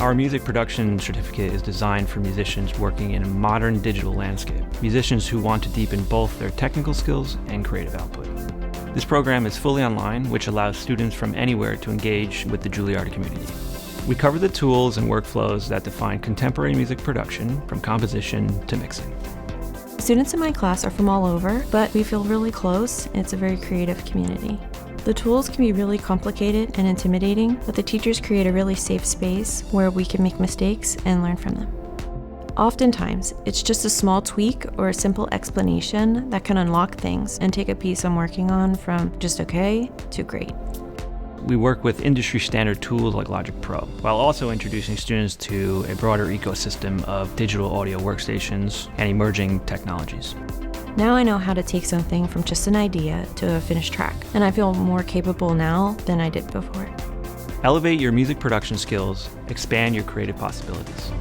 Our music production certificate is designed for musicians working in a modern digital landscape, musicians who want to deepen both their technical skills and creative output. This program is fully online, which allows students from anywhere to engage with the Juilliard community. We cover the tools and workflows that define contemporary music production, from composition to mixing. Students in my class are from all over, but we feel really close. It's a very creative community. The tools can be really complicated and intimidating, but the teachers create a really safe space where we can make mistakes and learn from them. Oftentimes, it's just a small tweak or a simple explanation that can unlock things and take a piece I'm working on from just okay to great. We work with industry standard tools like Logic Pro, while also introducing students to a broader ecosystem of digital audio workstations and emerging technologies. Now I know how to take something from just an idea to a finished track, and I feel more capable now than I did before. Elevate your music production skills, expand your creative possibilities.